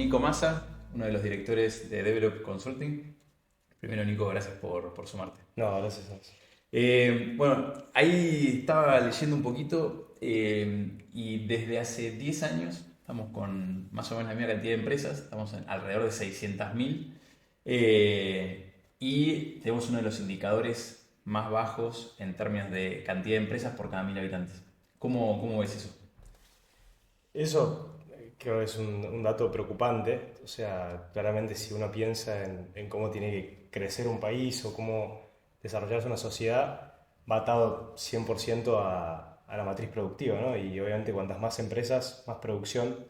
Nico Massa, uno de los directores de Develop Consulting. Primero, Nico, gracias por sumarte. No, gracias a vos. Bueno, ahí estaba leyendo un poquito y desde hace 10 años estamos con más o menos la misma cantidad de empresas, estamos en alrededor de 600.000 y tenemos uno de los indicadores más bajos en términos de cantidad de empresas por cada 1.000 habitantes. ¿Cómo ves eso? Eso creo que es un dato preocupante. O sea, claramente si uno piensa en cómo tiene que crecer un país o cómo desarrollarse una sociedad, va atado 100% a la matriz productiva, ¿no? Y obviamente cuantas más empresas, más producción,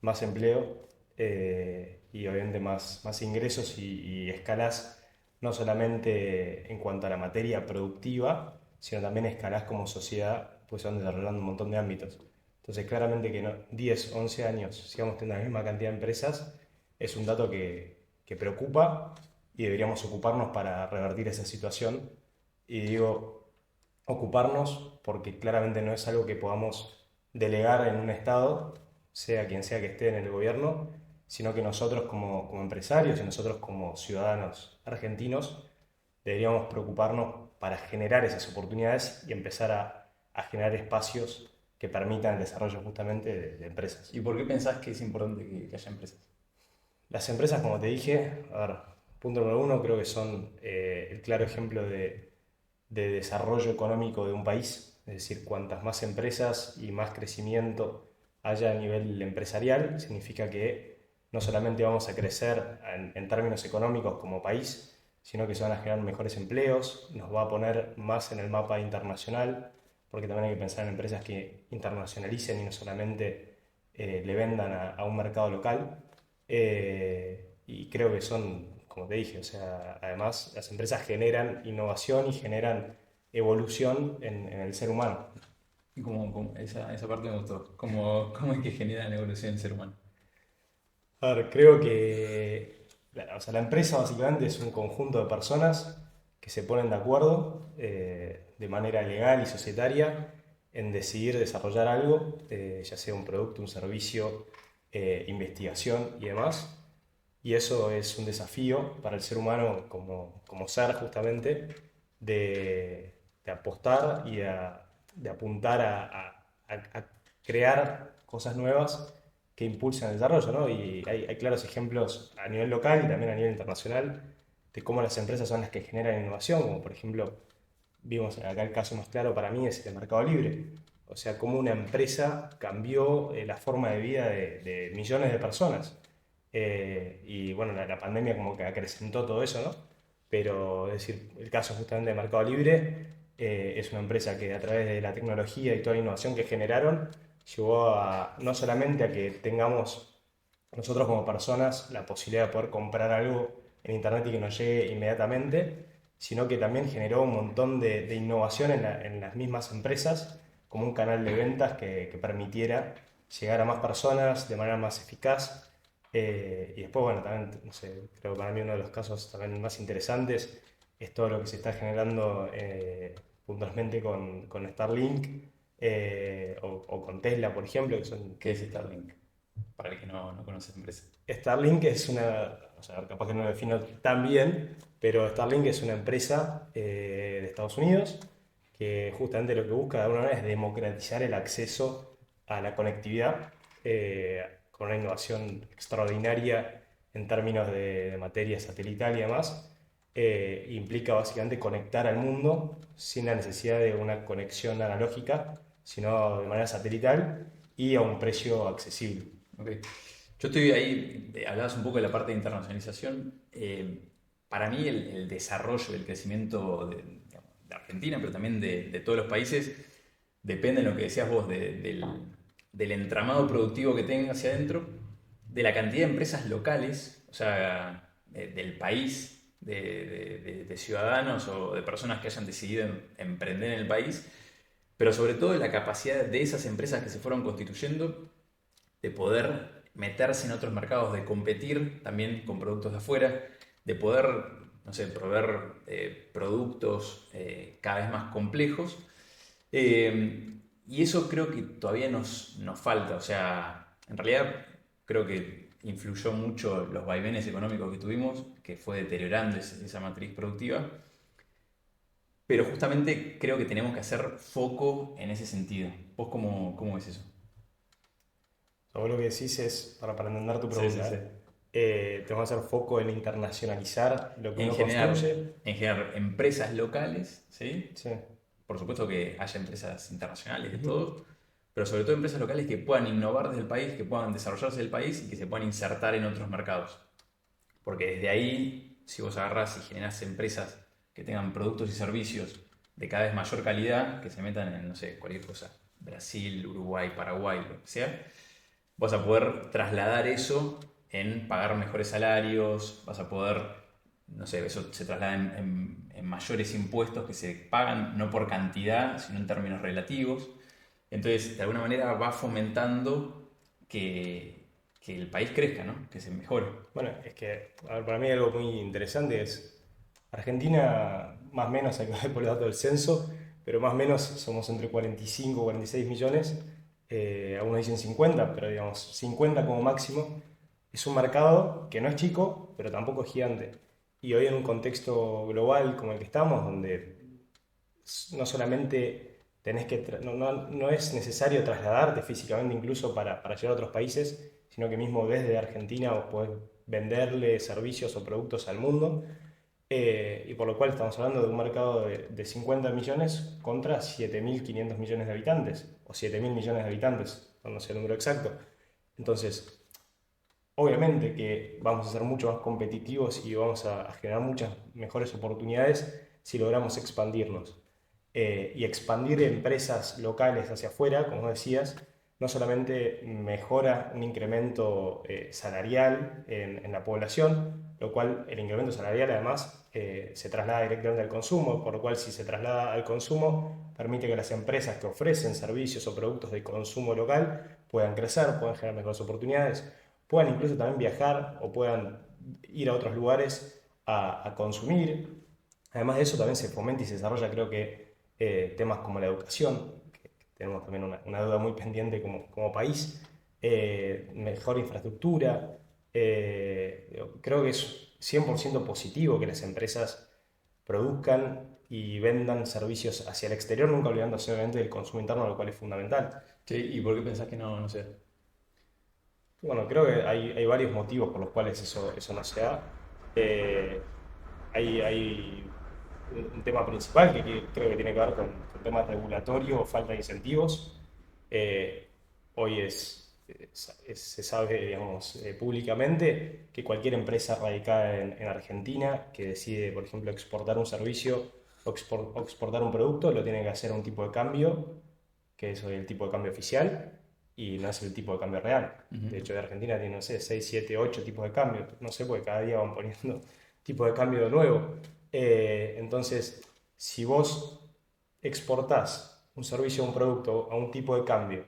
más empleo y obviamente más ingresos y escalas, no solamente en cuanto a la materia productiva, sino también escalas como sociedad, pues se van desarrollando un montón de ámbitos. Entonces, claramente que no, 10, 11 años sigamos teniendo la misma cantidad de empresas es un dato que preocupa y deberíamos ocuparnos para revertir esa situación. Y digo, ocuparnos porque claramente no es algo que podamos delegar en un Estado, sea quien sea que esté en el gobierno, sino que nosotros como empresarios y nosotros como ciudadanos argentinos deberíamos preocuparnos para generar esas oportunidades y empezar a generar espacios que permitan el desarrollo justamente de empresas. ¿Y por qué pensás que es importante que haya empresas? Las empresas, como te dije, a ver, punto número uno, creo que son el claro ejemplo de desarrollo económico de un país. Es decir, cuantas más empresas y más crecimiento haya a nivel empresarial, significa que no solamente vamos a crecer en términos económicos como país, sino que se van a generar mejores empleos, nos va a poner más en el mapa internacional, porque también hay que pensar en empresas que internacionalicen y no solamente le vendan a un mercado local. Y creo que son, como te dije, o sea, además las empresas generan innovación y generan evolución en el ser humano. Y esa parte me gustó. ¿Cómo es que genera la evolución del ser humano? A ver, creo que o sea, la empresa básicamente es un conjunto de personas que se ponen de acuerdo de manera legal y societaria en decidir desarrollar algo, ya sea un producto, un servicio, investigación y demás. Y eso es un desafío para el ser humano como ser justamente de apostar y de apuntar a crear cosas nuevas que impulsen el desarrollo, ¿no? Y hay claros ejemplos a nivel local y también a nivel internacional de cómo las empresas son las que generan innovación, como por ejemplo, vimos acá el caso más claro para mí es el Mercado Libre. O sea, cómo una empresa cambió la forma de vida de millones de personas. Y bueno, la pandemia como que acrecentó todo eso, ¿no? Pero es decir, el caso justamente de Mercado Libre es una empresa que a través de la tecnología y toda la innovación que generaron, llevó a no solamente a que tengamos nosotros como personas la posibilidad de poder comprar algo en internet y que nos llegue inmediatamente, sino que también generó un montón de innovación en las mismas empresas, como un canal de ventas que permitiera llegar a más personas de manera más eficaz. Y después, bueno, también, no sé, creo que para mí uno de los casos también más interesantes es todo lo que se está generando puntualmente con Starlink o con Tesla, por ejemplo, que son ¿Qué es Starlink? Para el que no conoce la empresa. Starlink es una, o sea, capaz que no lo defino tan bien, pero Starlink es una empresa de Estados Unidos que justamente lo que busca de alguna manera es democratizar el acceso a la conectividad con una innovación extraordinaria en términos de materia satelital y demás. Implica básicamente conectar al mundo sin la necesidad de una conexión analógica, sino de manera satelital y a un precio accesible. Ok. Yo estoy ahí, hablabas un poco de la parte de internacionalización. Para mí el desarrollo, el crecimiento digamos, de Argentina, pero también de todos los países, depende de lo que decías vos, del entramado productivo que tenga hacia adentro, de la cantidad de empresas locales, o sea, del país, de ciudadanos o de personas que hayan decidido emprender en el país, pero sobre todo de la capacidad de esas empresas que se fueron constituyendo de poder meterse en otros mercados, de competir también con productos de afuera, de poder, no sé, proveer productos cada vez más complejos. Y eso creo que todavía nos falta. O sea, en realidad creo que influyó mucho los vaivenes económicos que tuvimos, que fue deteriorando esa matriz productiva. Pero justamente creo que tenemos que hacer foco en ese sentido. ¿Vos cómo ves eso? Todo lo que decís es, para entender tu Sí, sí, pregunta, sí. tenemos que hacer foco en internacionalizar lo que En uno generar, construye. en generar empresas locales, ¿sí? Sí. Por supuesto que haya empresas internacionales de Ujú. todos, pero sobre todo empresas locales que puedan innovar desde el país, que puedan desarrollarse del país y que se puedan insertar en otros mercados. Porque desde ahí, si vos agarrás y generás empresas que tengan productos y servicios de cada vez mayor calidad, que se metan en, no sé, cualquier cosa, Brasil, Uruguay, Paraguay, lo que sea, vas a poder trasladar eso en pagar mejores salarios, vas a poder, no sé, eso se traslada en mayores impuestos que se pagan no por cantidad, sino en términos relativos. Entonces, de alguna manera va fomentando que el país crezca, ¿no? Que se mejore. Bueno, es que, a ver, para mí algo muy interesante es Argentina, más o menos, hay que ver por el dato del censo, pero más o menos somos entre 45 y 46 millones. Algunos dicen 50, pero digamos 50 como máximo. Es un mercado que no es chico, pero tampoco es gigante. Y hoy en un contexto global como el que estamos, donde no solamente no es necesario trasladarte físicamente incluso para llegar a otros países, sino que mismo desde Argentina vos podés venderle servicios o productos al mundo. Y por lo cual estamos hablando de un mercado de 50 millones contra 7.500 millones de habitantes, o 7.000 millones de habitantes, no sé el número exacto. Entonces, obviamente que vamos a ser mucho más competitivos y vamos a generar muchas mejores oportunidades si logramos expandirnos. Y expandir empresas locales hacia afuera, como decías, no solamente mejora un incremento salarial en la población, lo cual el incremento salarial además se traslada directamente al consumo, por lo cual si se traslada al consumo permite que las empresas que ofrecen servicios o productos de consumo local puedan crecer, puedan generar mejores oportunidades, puedan incluso también viajar o puedan ir a otros lugares a consumir. Además de eso también se fomenta y se desarrolla, creo que, temas como la educación, que tenemos también una deuda muy pendiente como país, mejor infraestructura. Creo que es 100% positivo que las empresas produzcan y vendan servicios hacia el exterior, nunca olvidándose obviamente del consumo interno, lo cual es fundamental. Sí, ¿y por qué pensás que no sé? Bueno, creo que hay varios motivos por los cuales eso no se da. Eh, hay un tema principal que creo que tiene que ver con temas regulatorios o falta de incentivos. Hoy se sabe, digamos, públicamente que cualquier empresa radicada en Argentina que decide, por ejemplo, exportar un servicio o exportar un producto, lo tiene que hacer a un tipo de cambio, que es hoy el tipo de cambio oficial, y no es el tipo de cambio real. De hecho, de Argentina tiene, no sé, 6 7 8 tipos de cambio. No sé, porque cada día van poniendo tipo de cambio nuevo. Entonces, si vos exportás un servicio o un producto a un tipo de cambio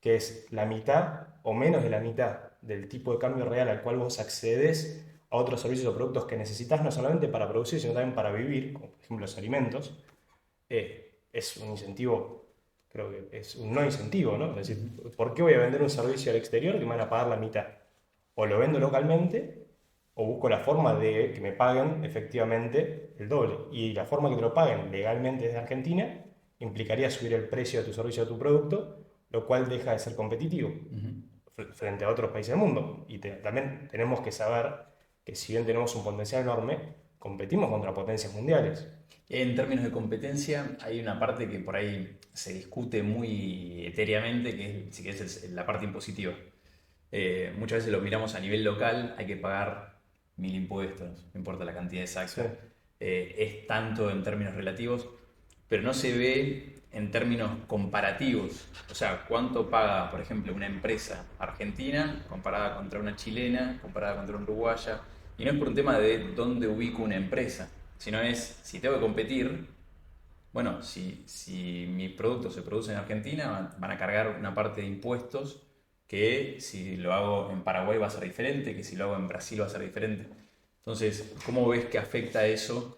que es la mitad o menos de la mitad del tipo de cambio real al cual vos accedes a otros servicios o productos que necesitas no solamente para producir, sino también para vivir, como por ejemplo los alimentos, es un incentivo, creo que es un no incentivo, ¿no? Es decir, ¿por qué voy a vender un servicio al exterior que me van a pagar la mitad? O lo vendo localmente o busco la forma de que me paguen efectivamente el doble. Y la forma que te lo paguen legalmente desde Argentina implicaría subir el precio de tu servicio o tu producto, lo cual deja de ser competitivo frente a otros países del mundo. Y también tenemos que saber que si bien tenemos un potencial enorme, competimos contra potencias mundiales. En términos de competencia, hay una parte que por ahí se discute muy etéreamente, que es, si querés, la parte impositiva. Muchas veces lo miramos a nivel local, hay que pagar 1.000 impuestos, no importa la cantidad Sí. exacta. Es tanto en términos relativos, pero no se ve en términos comparativos. O sea, cuánto paga, por ejemplo, una empresa argentina comparada contra una chilena, comparada contra una uruguaya. Y no es por un tema de dónde ubico una empresa, sino es si tengo que competir. Bueno, si mi producto se produce en Argentina, van a cargar una parte de impuestos que si lo hago en Paraguay va a ser diferente, que si lo hago en Brasil va a ser diferente. Entonces, ¿cómo ves que afecta eso,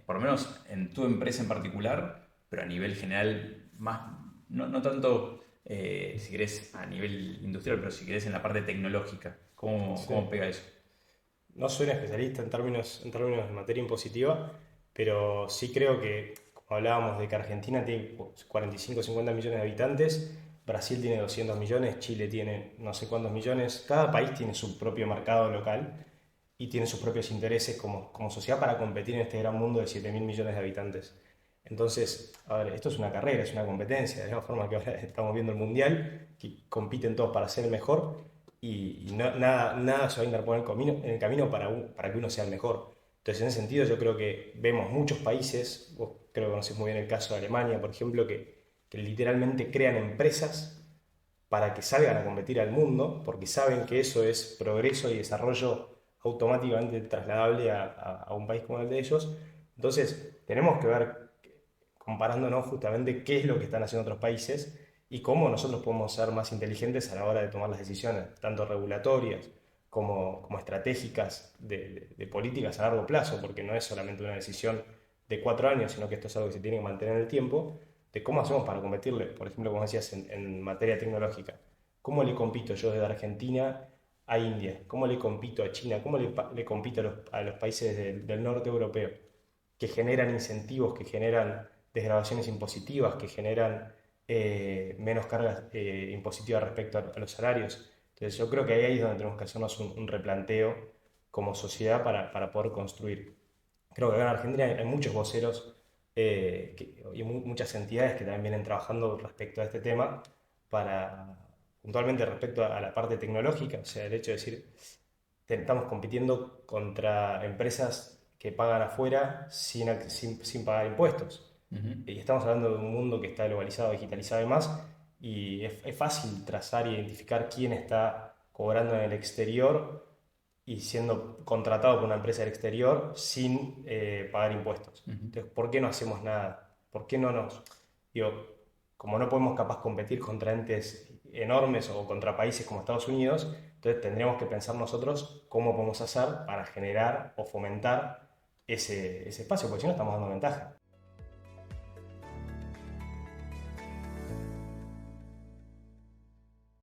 por lo menos en tu empresa en particular, pero a nivel general, más, no tanto, si querés, a nivel industrial, pero si querés en la parte tecnológica? Sí. ¿Cómo pega eso? No soy un especialista en términos de materia impositiva, pero sí creo que, como hablábamos de que Argentina tiene 45 o 50 millones de habitantes, Brasil tiene 200 millones, Chile tiene no sé cuántos millones, cada país tiene su propio mercado local y tiene sus propios intereses como sociedad para competir en este gran mundo de 7.000 millones de habitantes. Entonces, a ver, esto es una carrera, es una competencia, de la misma forma que ahora estamos viendo el Mundial, que compiten todos para ser el mejor y nada se va a interponer en el camino para que uno sea el mejor. Entonces, en ese sentido, yo creo que vemos muchos países, vos creo que conocés muy bien el caso de Alemania, por ejemplo, que literalmente crean empresas para que salgan a competir al mundo, porque saben que eso es progreso y desarrollo automáticamente trasladable a un país como el de ellos. Entonces, tenemos que ver, comparándonos justamente, qué es lo que están haciendo otros países y cómo nosotros podemos ser más inteligentes a la hora de tomar las decisiones, tanto regulatorias como estratégicas de políticas a largo plazo, porque no es solamente una decisión de 4 años, sino que esto es algo que se tiene que mantener en el tiempo, de cómo hacemos para competirle, por ejemplo, como decías, en materia tecnológica. ¿Cómo le compito yo desde Argentina a India? ¿Cómo le compito a China? ¿Cómo le compito a los países del norte europeo? Que generan incentivos, que generan desgravaciones impositivas, que generan menos cargas impositivas respecto a los salarios. Entonces yo creo que ahí es donde tenemos que hacernos un replanteo como sociedad para poder construir. Creo que acá en Argentina hay muchos voceros y muchas entidades que también vienen trabajando respecto a este tema para, puntualmente respecto a la parte tecnológica, o sea, el hecho de decir, estamos compitiendo contra empresas que pagan afuera sin pagar impuestos. Ujú. Y estamos hablando de un mundo que está globalizado, digitalizado y demás, y es fácil trazar e identificar quién está cobrando en el exterior y siendo contratado por una empresa del exterior sin pagar impuestos. Ujú. Entonces, ¿por qué no hacemos nada? ¿Por qué no nos... Digo, como no podemos capaz competir contra entes enormes o contra países como Estados Unidos, entonces tendríamos que pensar nosotros cómo podemos hacer para generar o fomentar ese espacio, porque si no estamos dando ventaja.